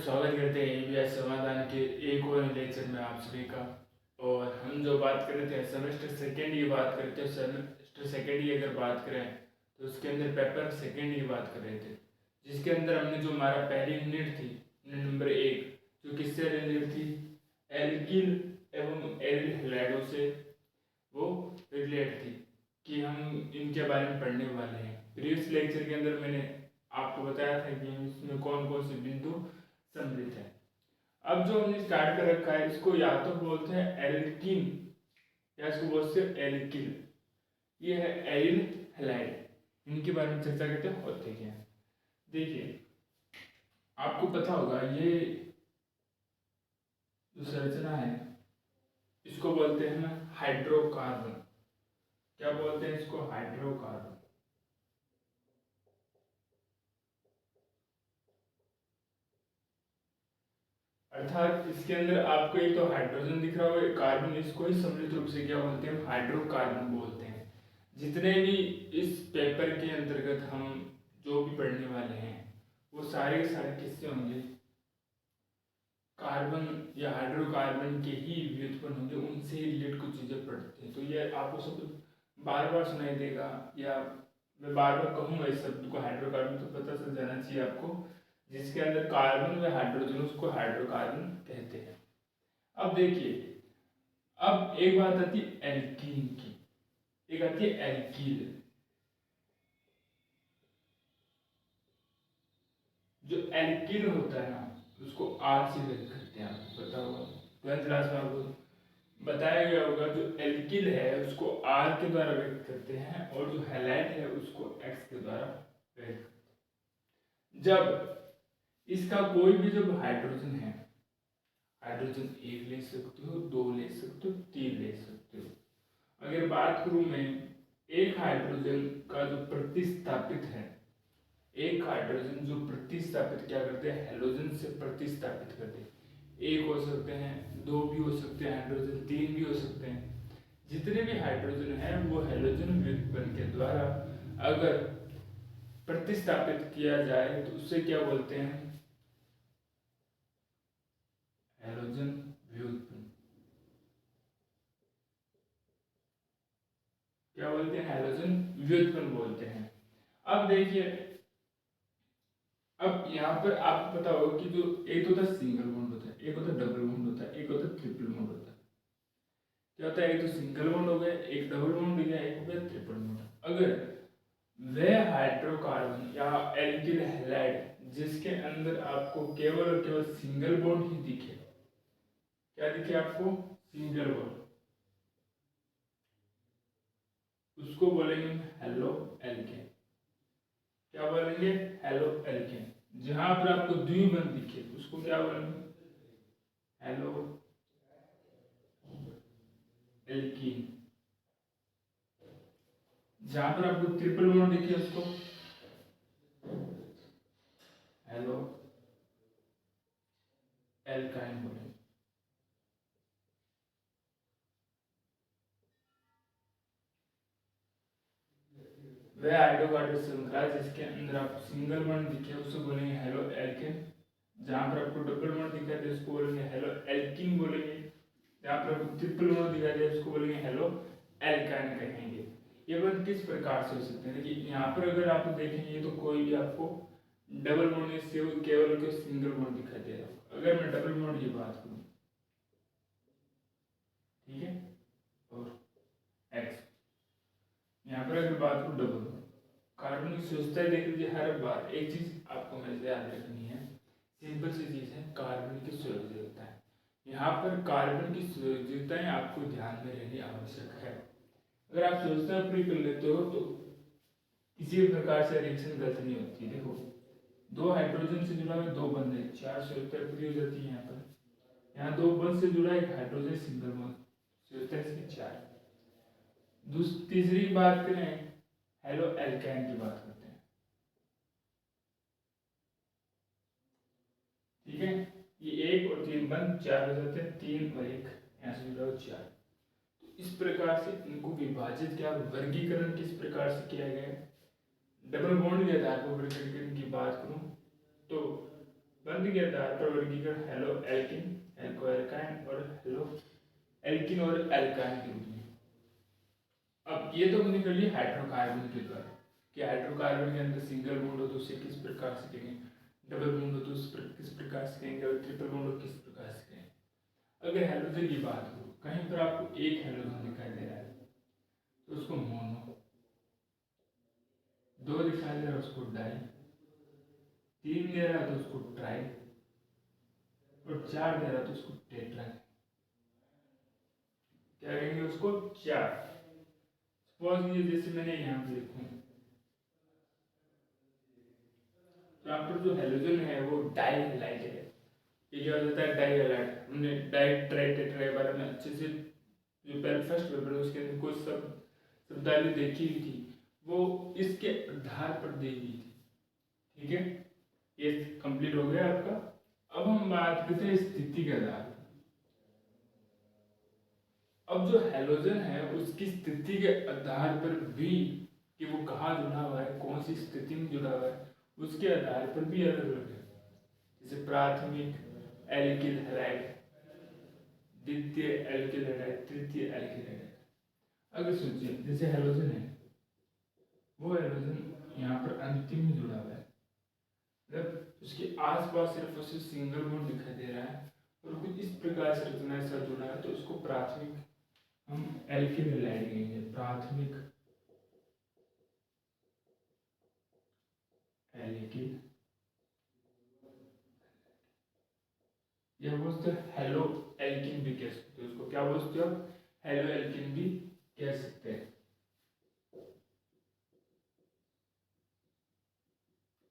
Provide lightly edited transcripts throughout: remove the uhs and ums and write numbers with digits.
स्वागत करते हैं ईवीएस समाधान के एक और लेक्चर में आप सभी का। और हम जो बात कर रहे थे सेमेस्टर सेकेंड की बात करते हैं। सेमेस्टर सेकेंड की अगर बात करें तो उसके अंदर पेपर सेकेंड की बात कर रहे थे, जिसके अंदर हमने जो हमारा पहली यूनिट थी, यूनिट नंबर 1, जो किससे रिलेटेड थी, एल्किल एवं एरिल हैलाइडों से वो रिलेटेड थी कि हम इनके बारे में पढ़ने वाले हैं। प्रीवियस लेक्चर के अंदर मैंने आपको बताया था कि इसमें कौन कौन से बिंदु सम्मिलित है। अब जो हमने स्टार्ट कर रखा है, इसको या तो बोलते हैं एल्कीन या इसको बोलते हैं एल्किल। ये है एरिल हैलाइड, इनके बारे में चर्चा करते हैं। और देखिए आपको पता होगा ये जो संरचना है इसको बोलते हैं हाइड्रोकार्बन। क्या बोलते हैं इसको? हाइड्रोकार्बन। अर्थात इसके अंदर आपको एक तो हाइड्रोजन दिख रहा होगा, कार्बन, इसको ही सम्मिलित रूप से क्या बोलते हैं? हाइड्रोकार्बन बोलते हैं। जितने भी इस पेपर के अंतर्गत हम जो भी पढ़ने वाले हैं वो सारे के सारे किससे होंगे? कार्बन या हाइड्रोकार्बन के ही व्युत्पन्न होंगे, उनसे ही रिलेटेड कुछ चीज़ें पढ़ते हैं। तो ये आपको सब बार बार सुनाई देगा या मैं बार बार कहूँगा इस शब्द को हाइड्रोकार्बन, तो पता चल जाना चाहिए आपको। जिसके अंदर कार्बन व हाइड्रोजन, उसको हाइड्रोकार्बन कहते हैं। अब देखिए, अब एक बात आती है एल्कीन की, एक आती है एल्कील। जो एल्कील होता है ना, उसको आर से व्यक्त करते हैं। आपको पता होगा, 12th क्लास में आपको बताया गया होगा। जो एल्किल है उसको आर के द्वारा व्यक्त करते हैं और जो हैलाइड है उसको एक्स के द्वारा व्यक्त करते हैं। जब इसका कोई भी जब हाइड्रोजन है, हाइड्रोजन 1 ले सकते हो, 2 ले सकते हो, 3 ले सकते हो। अगर बात करूं मैं, एक हाइड्रोजन का जो प्रतिस्थापित है, एक हाइड्रोजन जो प्रतिस्थापित क्या करते हैं? हैलोजन से प्रतिस्थापित करते हैं। एक हो सकते हैं, 2 भी हो सकते हैं हाइड्रोजन, 3 भी हो सकते हैं। जितने भी हाइड्रोजन हैं वो हैलोजन व्युत्पन्न के द्वारा अगर प्रतिस्थापित किया जाए तो उससे क्या बोलते हैं? हैलोजन व्युत्पन्न। क्या बोलते हैं? हैलोजन व्युत्पन्न बोलते हैं। अब देखिए, अब यहाँ पर आपको पता होगा कि जो एक होता है सिंगल बॉन्ड होता है, एक होता है डबल बॉन्ड होता है, एक होता है ट्रिपल बॉन्ड होता है। क्या होता है? एक तो सिंगल बॉन्ड हो गया, एक डबल बॉन्ड हो गया, एक हो गया ट्रिपल बॉन्ड। अगर वह हाइड्रोकार्बन या एल्किल हैलाइड जिसके अंदर आपको केवल और केवल सिंगल बॉन्ड ही दिखे, क्या दिखे आपको? सिंगल बॉन्ड, उसको बोलेंगे हेलो एल्केन। क्या बोलेंगे? Halo alkane. जहां पर आपको द्विबंध दिखे उसको क्या बोलेंगे? Hello alkene. जहां पर आपको ट्रिपल बॉन्ड दिखे उसको हेलो एल्काइन बोलेंगे। वह हाइड्रोकार्बन श्रृंखला जिसके अंदर आपको सिंगल बॉन्ड दिखे उसको बोलेंगे हेलो एल्केन। जहां पर आपको डबल बॉन्ड दिखाई दे उसको बोलेंगे हेलो एल्कीन बोलेंगे। जहां पर आपको ट्रिपल बॉन्ड दिखाई दे उसको बोलेंगे हेलो एल्काइन कहेंगे। ये बॉन्ड किस प्रकार से हो सकते हैं? देखिए यहाँ पर अगर आप देखेंगे तो कोई भी आपको डबल बॉन्ड से केवल के सिंगल बॉन्ड दिखाई दे रहा है। अगर मैं डबल बॉन्ड की बात करूँ, ठीक है, और एक्स, यहाँ पर अगर बात करूँ डबल बॉन्ड, कार्बन की सुविधा देख लीजिए। हर बार एक चीज आपको हमेशा याद रखनी है, सिंपल सी चीज है, कार्बन की संयोजकता है। यहाँ पर कार्बन की संयोजकताएं आपको ध्यान में रहनी आवश्यक है। अगर आप संयोजकता पूरी कर लेते हो तो किसी भी प्रकार से रिएक्शन गलत नहीं होती। देखो, 2 हाइड्रोजन से जुड़ा हुआ 2 बंध है, 4 संयोजकताएं पूरी हो जाती है। यहाँ 2 बंध से जुड़ा एक हाइड्रोजन सिंगल बॉन्ड, संयोजकताएं इसकी 4। तीसरी बात करें, हेलो एल्काइन की बात करते हैं, ठीक है। ये 1 और 3 बंद 4 हो जाते हैं, 3 और 1 यहाँ से जुड़ा 4। तो इस प्रकार से इनको विभाजित किया। वर्गीकरण किस प्रकार से किया गया है? डबल बॉन्ड के आधार पर वर्गीकरण की बात करूं तो बंध के आधार पर वर्गीकरण हेलो एल्किन, एल्को एल्काइन और हेलो एल्किन और एल्काइन के रूप में। अब ये तो हमने कर लिया हाइड्रोकार्बन के द्वारा कि हाइड्रोकार्बन के अंदर सिंगल बॉन्ड हो तो उसे किस प्रकार से करेंगे, डबल बॉन्ड हो तो उस पर किस प्रकार से करेंगे, और ट्रिपल बॉन्ड हो किस प्रकार से करेंगे। अगर हेलोजन की बात हो, कहीं पर आपको एक हेलोजन दिखाई दे रहा है तो उसको मोनो, दो दिखाई दे रहा है उसको डाई, तीन दे रहा है तो उसको ट्राई, और चार दे रहा है तो उसको टेट्रा। क्या कहेंगे उसको? चार। सपोज ये जैसे मैंने यहाँ पे लिखूं, यहाँ पर जो हेलोजन है वो डाई हेलाइड है। ये क्या हो जाता है? Die halide. हमने डाई ट्राई टेट्रा के बारे में अच्छे से जो पहले फर्स्ट पेपर है उसके अंदर कुछ शब्दावली देखी हुई थी, वो इसके आधार पर दी गई थी। ठीक है, ये कंप्लीट हो गया आपका। अब हम बात करते हैं स्थिति के आधार पर। अब जो हेलोजन है उसकी स्थिति के आधार पर भी कि वो कहाँ जुड़ा हुआ है, कौन सी स्थिति में जुड़ा हुआ है, उसके आधार पर भी अलग अलग है। जैसे प्राथमिक एल्किल हैलाइड, द्वितीय एल्किल हैलाइड, तृतीय एल्किल हैलाइड। अगर सोचिए जैसे हेलोजन है, वो हेलोजन यहाँ पर अंतिम में जुड़ा हुआ है, मतलब उसके आसपास सिर्फ उसे सिंगल बॉन्ड दिखाई दे रहा है और कुछ इस प्रकार से रचना के साथ जुड़ा है, तो उसको प्राथमिक हम एल्किल हैलाइड कहेंगे। प्राथमिक एल्किल, या बोलते हैं हेलो एल्किन भी कह सकते हो उसको। क्या बोलते हो? हेलो एल्किन भी कह सकते हैं।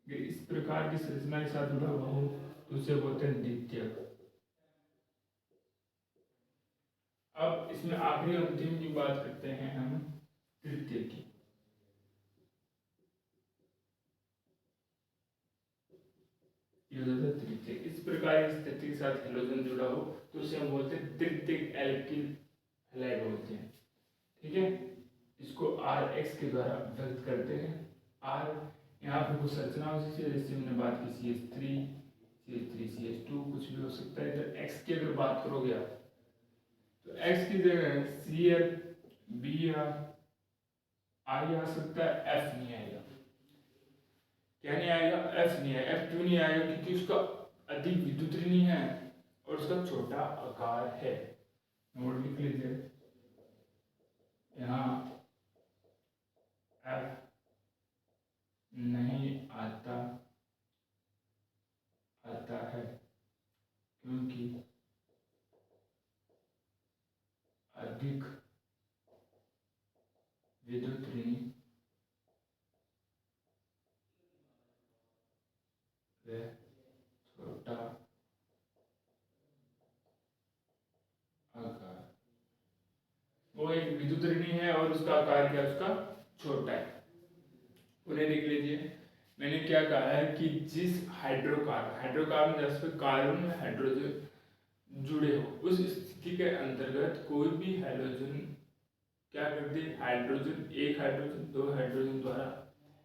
इस प्रकार की संरचना के साथ जुड़ा हुआ हो तो उसे बोलते हैं द्वितीयक। अब इसमें आखिरी अंतिम की बात करते हैं हम तृतीय की। तृतीय, इस प्रकार की स्थिति के साथ हेलोजन जुड़ा हो तो उसे हम बोलते हैं तृतीयक एल्किल हैलाइड बोलते हैं। ठीक है, इसको आर एक्स के द्वारा व्यक्त करते हैं। आर यहाँ पर कुछ संरचना हो सकती है, जैसे हमने बात की CH3, CH3, CH2, कुछ भी हो सकता है। इधर एक्स की अगर बात करोगे आप तो एक्स की जगह Cl, B या I आ सकता है, F नहीं आएगा। क्या नहीं आएगा? F नहीं आएगा। F क्यों नहीं आएगा? क्योंकि उसका अधिक विद्युत ऋणी है और उसका छोटा आकार है। नोट लिख लीजिए यहाँ, F नहीं आता है क्योंकि अधिक विद्युत ऋणी व छोटा आकार। वो एक विद्युत ऋणी है और उसका आकार क्या? उसका छोटा है। उन्हें देख लीजिए, मैंने क्या कहा है कि जिस हाइड्रोकार्बन जैसे कार्बन में हाइड्रोजन जुड़े हो, उस स्थिति के अंतर्गत कोई भी हेलोजन क्या करते हैं? एक हाइड्रोजन दो हाइड्रोजन द्वारा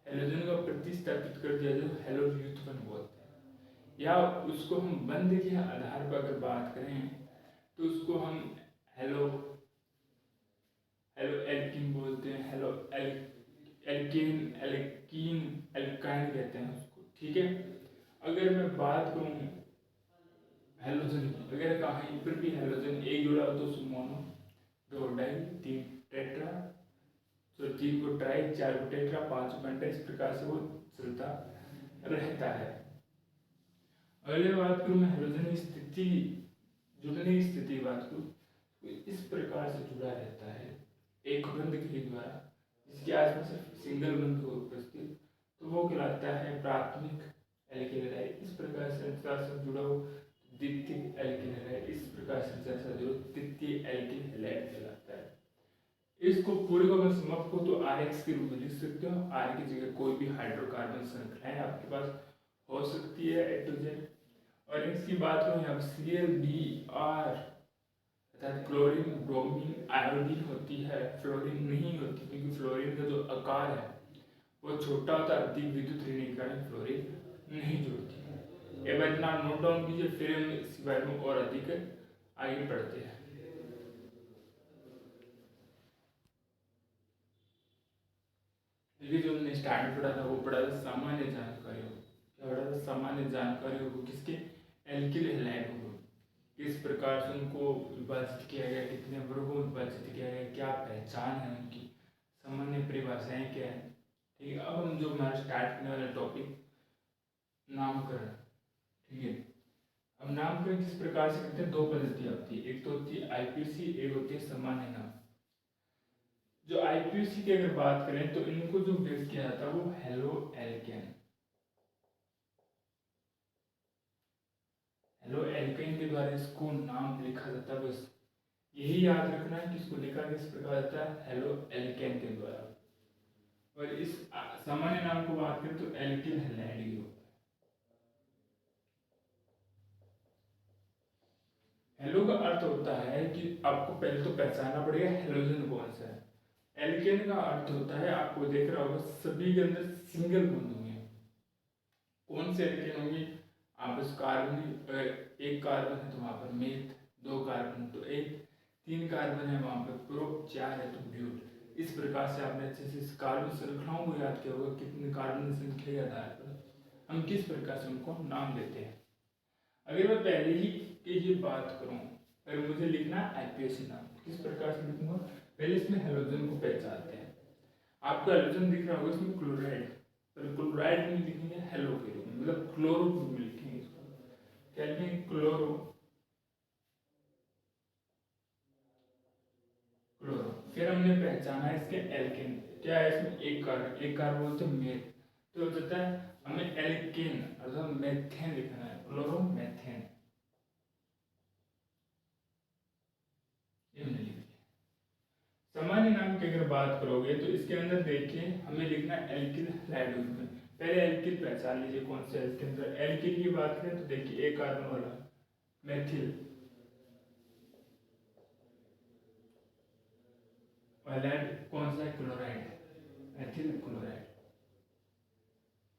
हेलोजन का प्रतिस्थापित कर दिया जाए, हेलो व्युत्पन्न बोलते हैं। या उसको हम बंध के आधार पर अगर बात करें तो उसको हम हेलो हेलो एल्किन बोलते हैं, हेलो एल्किन, एल्कीन, एल्काइन कहते हैं उसको। ठीक है, अगर मैं बात करूँ हेलोजन की, अगर कहीं पर भी हेलोजन एक जुड़ा हो तो उसको मोनो, दो डाई, तीन टेट्रा, तो तीन को ट्राई, चार को टेट्रा, पांच को पेंटा, इस प्रकार से वो चलता रहता है। अगले बात करूँ मैं हेलोजन की स्थिति, जुड़ने की स्थिति बात करूँ तो इस प्रकार से जुड़ा रहता है एक बंध के द्वारा, जिसके आसपास सिर्फ सिंगल बंध हो उपस्थित, तो वो कहलाता है प्राथमिक एल्किल हैलाइड। इस प्रकार से जुड़ा हो द्वितीयक एल्किल हैलाइड, इस प्रकार से जुड़ा तृतीय एल्किल हैलाइड कहलाता है। इसको पूरे को अगर समाप्त को तो RX के रूप में लिख सकते हो। R की जगह कोई भी हाइड्रोकार्बन श्रृंखलाएं आपके पास हो सकती है A to Z। और इसकी बात करूँ यहाँ ClBr अर्थात क्लोरीन, ब्रोमीन, आयोडीन होती है, फ्लोरीन नहीं होती, क्योंकि फ्लोरीन का जो आकार है वो छोटा होता है, अधिक विद्युत ऋण के कारण फ्लोरीन नहीं जुड़ती है। एक बार इतना नोट डाउन कीजिए, फिर हम इसके बारे में और अधिक आगे बढ़ते हैं। देखिए जो हमने स्टार्ट पढ़ा था वो पढ़ा था सामान्य जानकारियों, क्या पढ़ा था? सामान्य जानकारियों को किसके? एल्किल हैलाइड को किस प्रकार से उनको विभाजित किया गया, कितने वर्गों में विभाजित किया गया, क्या पहचान है उनकी, सामान्य परिभाषाएं क्या है। ठीक है, अब हम जो हमारा स्टार्ट करने वाला टॉपिक नामकरण। ठीक है, अब नामकरण किस प्रकार से करते हैं? दो पद्धतियां होती है, एक तो होती है आईपीसी, एक होती है सामान्य नाम। जो आईपीसी की अगर बात करें तो इनको जो व्यक्त किया जाता है वो हेलो एल्केन, हेलो एल्केन के द्वारा इसको नाम लिखा जाता है। बस यही याद रखना है कि इसको लिखा किस प्रकार जाता है? हेलो एल्केन के द्वारा। और इस सामान्य नाम को बात करें तो एल्किल हैलाइड की होता है। हेलो का अर्थ होता है कि आपको पहले तो पहचानना पड़ेगा हेलोजन कौन सा है। एल्केन का अर्थ होता है, आपको देख रहा होगा सभी के अंदर सिंगल बॉन्ड होंगे। कौन से एल्केन होंगे? आप इस कार्बन, एक कार्बन है तो वहां पर मेथ, दो कार्बन तो एक, तीन कार्बन है वहां पर प्रो, चार है तो ब्यूट। इस प्रकार से आपने अच्छे से इस कार्बन श्रृंखलाओं को याद किया होगा, कितने कार्बन श्रृंखला के आधार पर हम किस प्रकार से उनको नाम देते हैं। अगर मैं पहले ही की ये बात करूं, अगर मुझे लिखना है आईपीएसी नाम, किस प्रकार से लिखूंगा? पहले इसमें हेलोजन को पहचानते हैं। आपको हेलोजन दिख रहा होगा, इसमें क्लोराइड, पर क्लोराइड में लिखेंगे हेलो के रूप में, मतलब क्लोरो में लिखेंगे इसको, क्या लिखेंगे? Chloro, chloro. फिर हमने पहचाना इसके एल्केन, क्या है इसमें? एक कार्बन, एक कार्बन बोलते हैं मेथ, तो हो जाता है हमें एल्केन अर्थात मेथेन लिखना है, क्लोरो मेथेन, ये हमने लिख दिया। सामान्य नाम की अगर बात करोगे तो इसके अंदर देखिए हमें लिखना है एल्किल हैलाइड में। पहले एल्किल पहचान लीजिए कौन से इसके अंदर एल्किल की बात करें तो देखिए एक कार्बन वाला मेथिल, हैलाइड कौन सा है? Chloride, methyl chloride.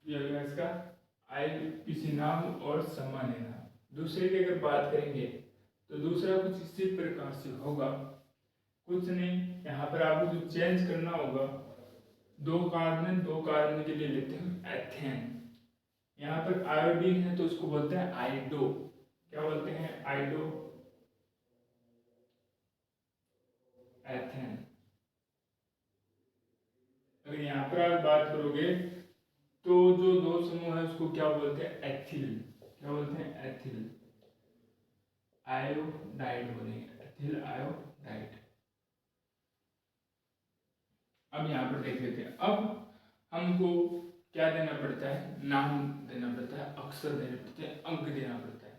ये हो गया इसका आईपीसी नाम और सामान्य नाम। दूसरे की अगर बात करेंगे तो दूसरा कुछ इसी प्रकार से होगा, कुछ नहीं, यहाँ पर आपको जो चेंज करना होगा, दो कार्बन, दो कार्बन के लिए लेते हैं एथेन। यहाँ पर आयोडीन है तो उसको बोलते हैं आइडो, क्या बोलते हैं? आइडो एथेन। अगर यहाँ पर आप बात करोगे तो जो दो समूह है उसको क्या बोलते हैं? एथिल, क्या बोलते हैं? एथिल आयोडाइड बोलेंगे, एथिल आयोडाइड। अब यहाँ पर देख लेते हैं, अब हमको क्या देना पड़ता है? नाम देना पड़ता है, अक्षर देने पड़ते हैं, अंक देना पड़ता है।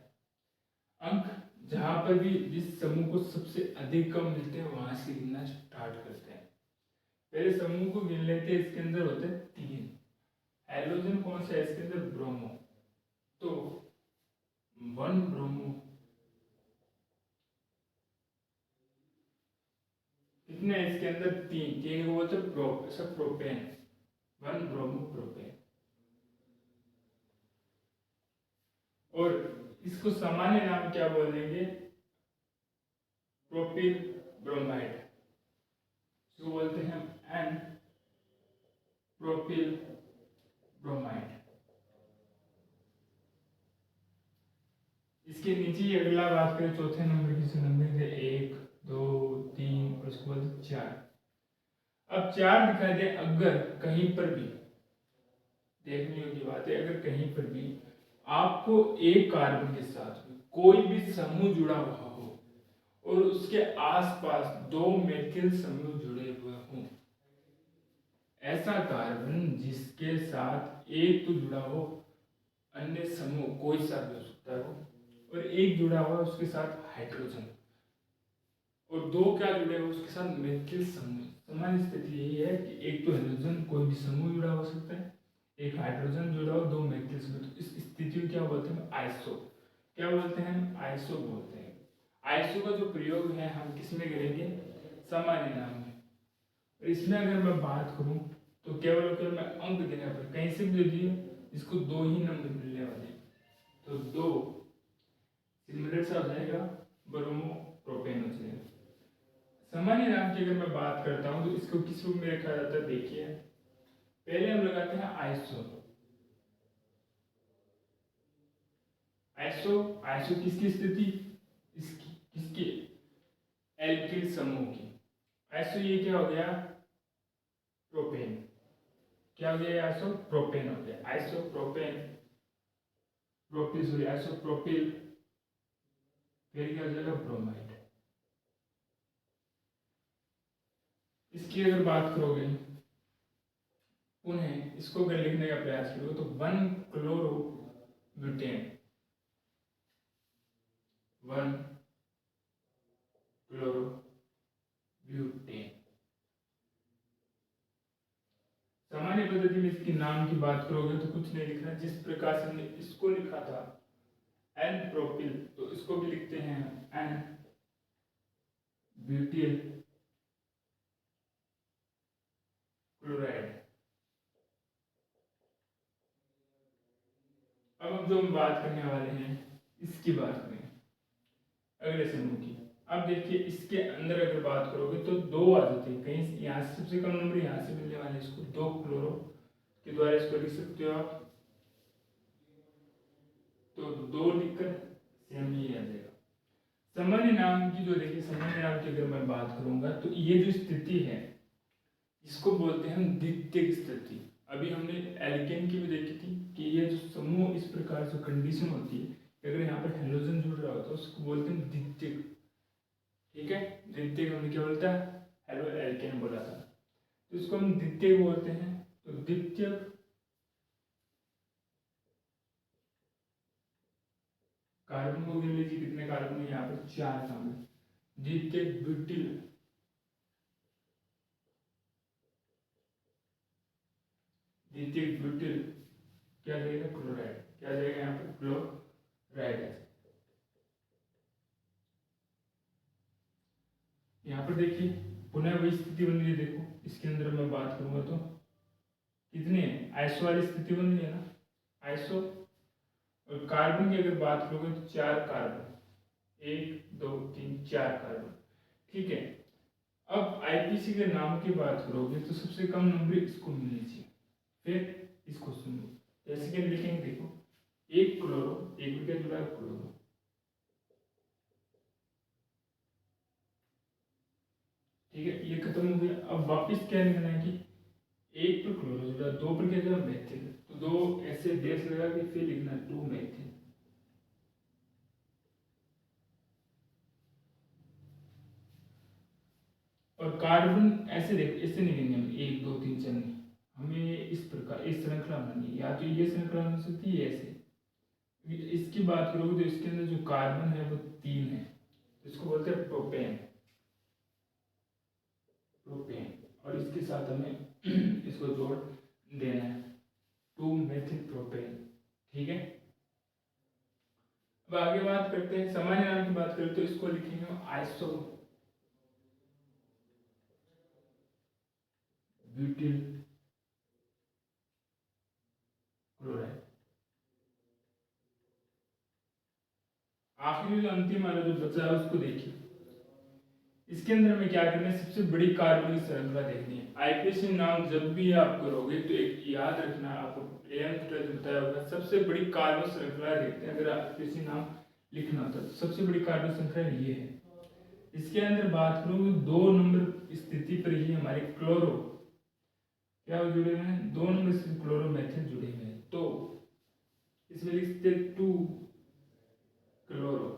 अंक जहां पर भी जिस समूह को सबसे अधिक कम मिलते हैं वहां से गिनना स्टार्ट करते हैं। पहले समूह को गिन लेते हैं, इसके अंदर होते हैं तीन। हाइड्रोजन कौन सा है इसके अंदर? ब्रोमो, तो वन ब्रोमो कितने हैं इसके अंदर? तीन, तीन को बोलते हैं प्रोपेन, वन ब्रोमो प्रोपेन। और इसको सामान्य नाम क्या बोलेंगे? प्रोपिल ब्रोमाइड, इसको बोलते हैं एन प्रोपिल ब्रोमाइड। इसके नीचे ही अगला बात करें चौथे नंबर की, से नंबर है एक, दो, तीन और उसके बाद चार। अब चार दिखाई दे, अगर कहीं पर भी देखने योग्य बात है, अगर कहीं पर भी आपको एक कार्बन के साथ कोई भी समूह जुड़ा हुआ हो और उसके आसपास दो मेथिल समूह जुड़े हुए हों, ऐसा कार्बन जिसके साथ एक तो जुड़ा हो, अन्य समूह कोई सा भी हो सकता हो, और एक जुड़ा हुआ उसके साथ हाइड्रोजन, और दो क्या जुड़े हुए उसके साथ मेथिल समूह। सामान्य स्थिति यही है कि एक तो हाइड्रोजन कोई भी समूह जुड़ा हो सकता है, एक हाइड्रोजन जुड़ा हो, दो मेथिल समूह, तो इस स्थिति को क्या बोलते हैं? आइसो, क्या बोलते हैं? आइसो बोलते हैं। आइसो का जो प्रयोग है हम किस में करेंगे? सामान्य नाम में। और इसमें अगर मैं बात करूं तो केवल और केवल मैं अंक देना पड़ेगा, कहीं से भी दे दिए इसको दो ही नंबर मिलने वाले, तो दो सिमिलर सा हो जाएगा, ब्रोमो प्रोपेन हो जाएगा। सामान्य नाम की अगर मैं बात करता हूँ तो इसको किस रूप में रखा जाता है, देखिए पहले हम लगाते हैं आइसो। आइसो आइसो किसकी स्थिति, इसकी किसकी, एल्किल समूह की। आइसो ये क्या हो गया, प्रोपेन। क्या हो गया, आइसो प्रोपेन हो गया, iso propane, propyl sorry iso propyl. फिर क्या हो जाएगा, ब्रोमाइड। इसकी अगर बात करोगे, उन्हें इसको अगर लिखने का प्रयास करोगे तो 1 क्लोरो ब्यूटेन, 1 क्लोरो ब्यूटेन। सामान्य पद्धति में इसके नाम की बात करोगे तो कुछ नहीं लिखना, जिस प्रकार से हमने इसको लिखा था एन प्रोपिल, तो इसको भी लिखते हैं एन ब्यूटिल क्लोराइड। अब हम जो हम बात करने वाले हैं इसकी बात करें अगले समूह की। अब देखिए इसके अंदर अगर बात करोगे तो दो आ जाते हैं, कहीं यहाँ से सबसे कम नंबर यहाँ से मिलने वाले, इसको 2 क्लोरो के द्वारा इसको लिख सकते हो आप। तो 2 लिखकर सेम ही आ जाएगा। सामान्य नाम की जो देखिए, सामान्य नाम की अगर मैं बात करूंगा तो ये जो स्थिति है इसको बोलते हैं हम द्वितीयक स्थिति। अभी हमने एल्केन की भी देखी थी कि ये जो समूह इस प्रकार से कंडीशन होती है, अगर यहाँ पर हेलोजन जुड़ रहा होता है उसको बोलते हैं द्वितीयक। ठीक है, द्वितीयक हमने क्या बोलता है, हेलो एल्केन बोला था, तो इसको हम द्वितीयक बोलते हैं। तो द्वितीयक कार्बन को गिन लीजिए, कितने कार्बन है यहाँ पर, 4 कार्बन। द्वितीयक ब्यूटिल, द्वितीयक ब्यूटिल क्या जाएगा, क्लोराइड। क्या जाएगा यहाँ पर, क्लोराइड है। यहाँ पर देखिए पुनः वही स्थिति बन रही है, देखो इसके अंदर मैं बात करूंगा तो कितने हैं, आइसो वाली स्थिति बन रही है ना, आइसो। और कार्बन की अगर बात करोगे तो 4 कार्बन, 1 2 3 4 कार्बन। ठीक है, अब आईपीसी के नाम की बात करोगे तो सबसे कम नंबर इसको मिलनी चाहिए, फिर इसको सुनो जैसे कि लिखेंगे, देखो 1 क्लोरो, एक भी क्या जुड़ा है, क्लोरो। ठीक है, ये खत्म हो गया। अब वापस क्या लिखना है कि 1 पर क्लोरो जुड़ा, 2 पर क्या जुड़ा, मेथिल। तो 2 ऐसे डैश लगा के फिर लिखना 2 मेथिल। और कार्बन ऐसे देखो, ऐसे नहीं लेंगे हम 1 2 3 4 नहीं, हमें इस प्रकार इस श्रृंखला बनानी है, या तो ये श्रृंखला बन सकती है ऐसे। इसकी बात करोगे तो इसके अंदर जो कार्बन है वो 3 है, इसको बोलते हैं प्रोपेन, प्रोपेन। और इसके साथ हमें इसको जोड़ देना है, 2 मेथिल प्रोपेन। ठीक है, अब आगे बात करते हैं, सामान्य नाम की बात करें तो इसको लिखेंगे आइसो ब्यूटिल क्लोराइड। आखिरी जो अंतिम वाला जो बचा है उसको देखिए, इसके अंदर में क्या करना है, सबसे बड़ी कार्बन की श्रृंखला देखनी है। आईपीसी नाम जब भी आप करोगे तो एक याद रखना, आपको बताया होगा, सबसे बड़ी कार्बन श्रृंखला देखते हैं अगर आईपीसी नाम लिखना होता है। सबसे बड़ी कार्बन श्रृंखला ये है। इसके अंदर बात करूँ 2 नंबर स्थिति पर ही हमारे क्लोरो क्या जुड़े हुए हैं, 2 नंबर स्थिति क्लोरो मेथिल जुड़े हुए हैं, तो इसमें लिखते 2 क्लोरो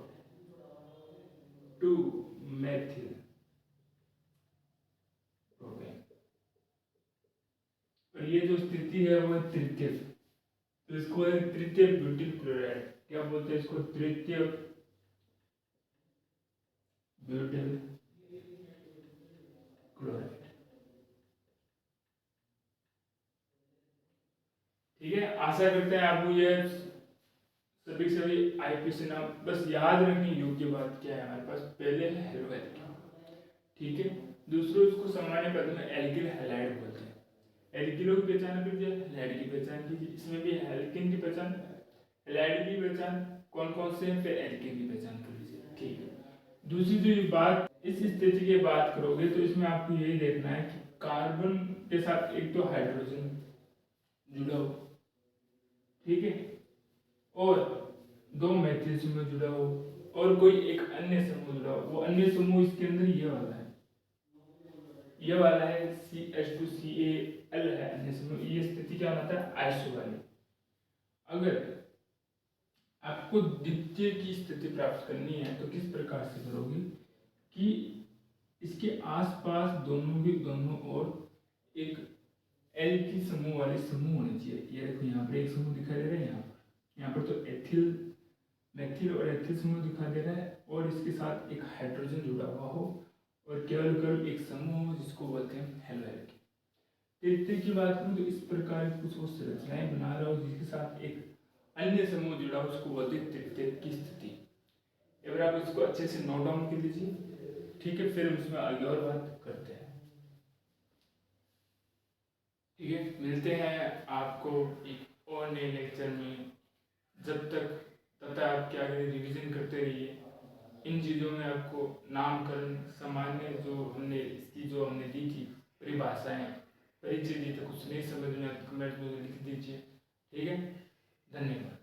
2 मेथिल प्रोपेन। और ये जो स्थिति है वो है तृतीय, तो इसको है तृतीय ब्यूटिल क्लोराइड। क्या बोलते हैं इसको, तृतीय ब्यूटिल क्लोराइड। ठीक है, आशा करते हैं आपको ये सभी आईपीसी नाम बस याद रखने योग्य बात क्या है, हमारे पास पहले है हेलो एल्किन। ठीक है, दूसरों इसको सामान्य पद में एल्किल हैलाइड बोलते हैं। एल्किलो की पहचान कीजिए, हैलाइड की पहचान कीजिए। इसमें भी एल्किन की पहचान, एलाइड की पहचान कौन कौन से हैं, फिर एल्केन की पहचान कर लीजिए। ठीक है। दूसरी जो ये बात इस स्थिति की बात करोगे तो इसमें आपको यही देखना है कि कार्बन के साथ एक तो हाइड्रोजन जुड़ा हो, ठीक है, और दो मैथिल समूह जुड़ा हो और कोई एक अन्य समूह जुड़ा हो। वो अन्य समूह इसके अंदर ये वाला है, ये वाला है CH2Cl है अन्य समूह। ये स्थिति क्या होता है, आइसो वाली। अगर आपको द्वितीय की स्थिति प्राप्त करनी है तो किस प्रकार से करोगे कि इसके आसपास दोनों और एक एल की समूह वाले समूह होने चाहिए। ये देखो यहाँ पर एक समूह दिखाई दे रहा है, यहाँ पर तो एथिल मैथिल और एथिल समूह दिखाई दे रहा है और इसके साथ एक हाइड्रोजन जुड़ा हुआ हो और केवल एक समूह हो जिसको बोलते हैं हेलोएल्केन। तृतीय की बात करूँ तो इस प्रकार की कुछ वो संरचनाएं बना रहा हो जिसके साथ एक अन्य समूह जुड़ा हो, उसको बोलते हैं तृतीय की स्थिति। अगर आप इसको अच्छे से नोट डाउन कर लीजिए, ठीक है, फिर उसमें आगे और बात करते हैं। ठीक है, मिलते हैं आपको एक और नए लेक्चर में। जब तक आप क्या करें, रिवीजन करते रहिए। इन चीज़ों में आपको नामकरण सामान्य जो हमने दी थी परिभाषाएं, परिचय दी, तो कुछ नहीं समझ में कमेंट में लिख दीजिए। ठीक है, धन्यवाद।